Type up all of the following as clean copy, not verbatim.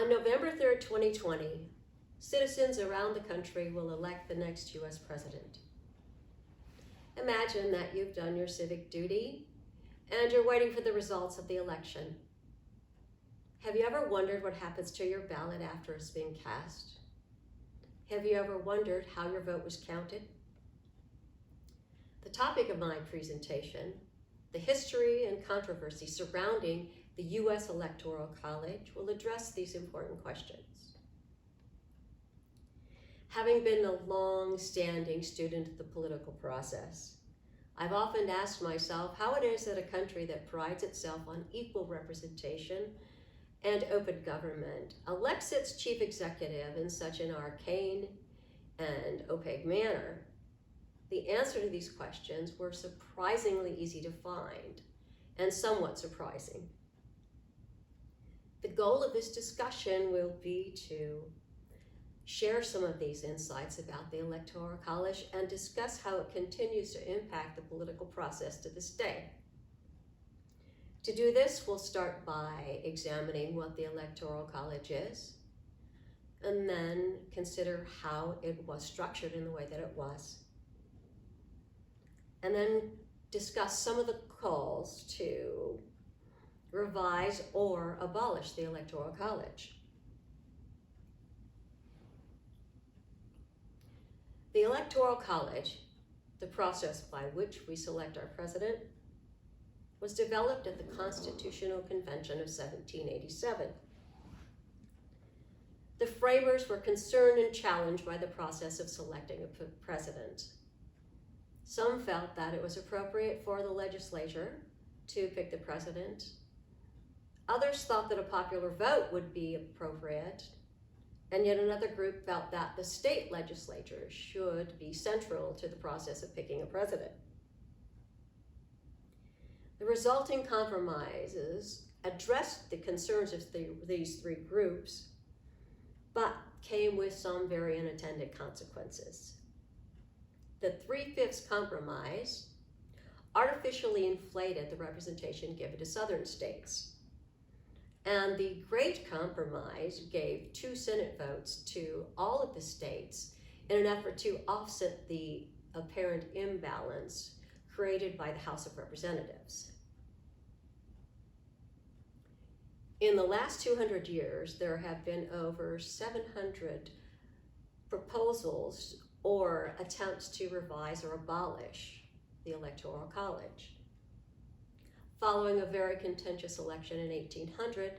On November 3rd, 2020, citizens around the country will elect the next US president. Imagine that you've done your civic duty and you're waiting for the results of the election. Have you ever wondered what happens to your ballot after it's been cast? Have you ever wondered how your vote was counted? The topic of my presentation, the history and controversy surrounding the U.S. Electoral College, will address these important questions. Having been a long-standing student of the political process, I've often asked myself how it is that a country that prides itself on equal representation and open government elects its chief executive in such an arcane and opaque manner. The answer to these questions were surprisingly easy to find and somewhat surprising. The goal of this discussion will be to share some of these insights about the Electoral College and discuss how it continues to impact the political process to this day. To do this, we'll start by examining what the Electoral College is, and then consider how it was structured in the way that it was, and then discuss some of the calls to revise or abolish the Electoral College. The Electoral College, the process by which we select our president, was developed at the Constitutional Convention of 1787. The framers were concerned and challenged by the process of selecting a president. Some felt that it was appropriate for the legislature to pick the president. Others thought that a popular vote would be appropriate, and yet another group felt that the state legislature should be central to the process of picking a president. The resulting compromises addressed the concerns of these three groups, but came with some very unintended consequences. The 3/5 compromise artificially inflated the representation given to southern states. And the Great Compromise gave 2 Senate votes to all of the states in an effort to offset the apparent imbalance created by the House of Representatives. In the last 200 years, there have been over 700 proposals or attempts to revise or abolish the Electoral College. Following a very contentious election in 1800,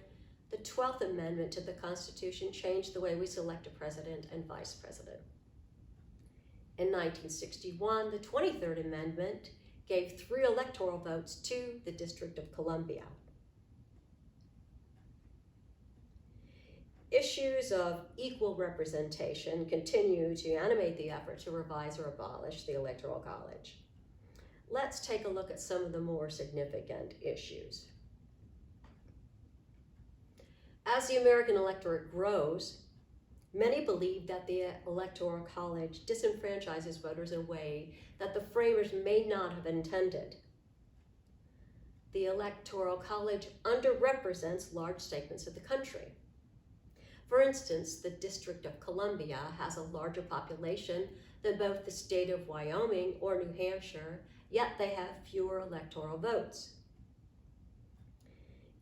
the 12th Amendment to the Constitution changed the way we select a president and vice president. In 1961, the 23rd Amendment gave 3 electoral votes to the District of Columbia. Issues of equal representation continue to animate the effort to revise or abolish the Electoral College. Let's take a look at some of the more significant issues. As the American electorate grows, many believe that the Electoral College disenfranchises voters in a way that the framers may not have intended. The Electoral College underrepresents large segments of the country. For instance, the District of Columbia has a larger population than both the state of Wyoming or New Hampshire, yet they have fewer electoral votes.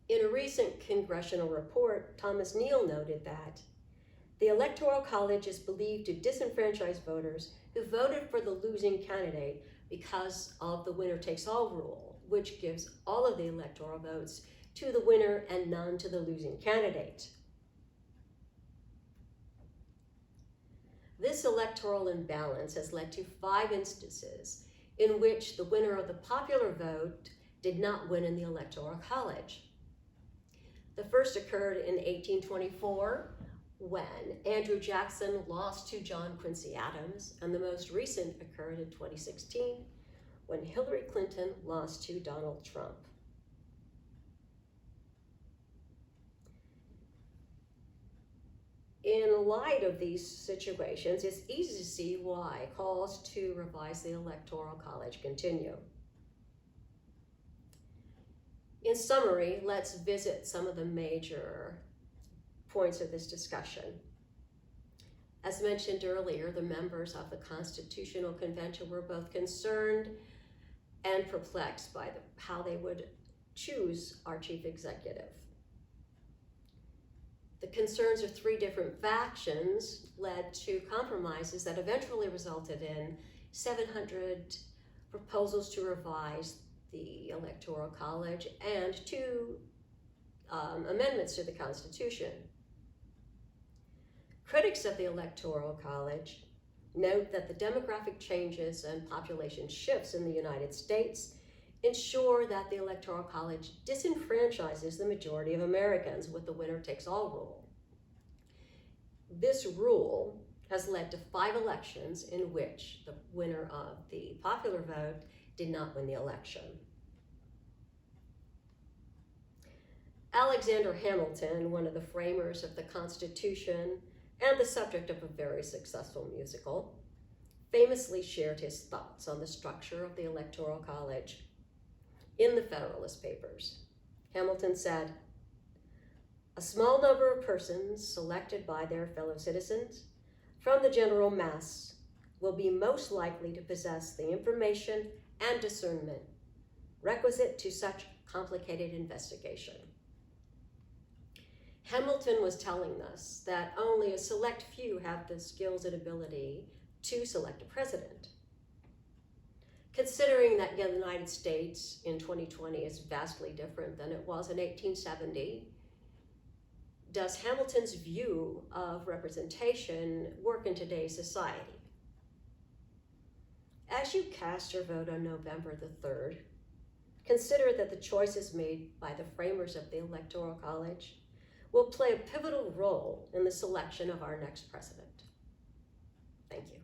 In a recent congressional report, Thomas Neal noted that the Electoral College is believed to disenfranchise voters who voted for the losing candidate because of the winner-takes-all rule, which gives all of the electoral votes to the winner and none to the losing candidate. This electoral imbalance has led to 5 instances in which the winner of the popular vote did not win in the Electoral College. The first occurred in 1824 when Andrew Jackson lost to John Quincy Adams, and the most recent occurred in 2016 when Hillary Clinton lost to Donald Trump. In light of these situations, it's easy to see why calls to revise the Electoral College continue. In summary, let's visit some of the major points of this discussion. As mentioned earlier, the members of the Constitutional Convention were both concerned and perplexed by how they would choose our chief executive. The concerns of three different factions led to compromises that eventually resulted in 700 proposals to revise the Electoral College and 2 amendments to the Constitution. Critics of the Electoral College note that the demographic changes and population shifts in the United States ensure that the Electoral College disenfranchises the majority of Americans with the winner-takes-all rule. This rule has led to 5 elections in which the winner of the popular vote did not win the election. Alexander Hamilton, one of the framers of the Constitution and the subject of a very successful musical, famously shared his thoughts on the structure of the Electoral College in the Federalist Papers. Hamilton said, "A small number of persons selected by their fellow citizens from the general mass will be most likely to possess the information and discernment requisite to such complicated investigation." Hamilton was telling us that only a select few have the skills and ability to select a president. Considering that the United States in 2020 is vastly different than it was in 1870, does Hamilton's view of representation work in today's society? As you cast your vote on November the 3rd, consider that the choices made by the framers of the Electoral College will play a pivotal role in the selection of our next president. Thank you.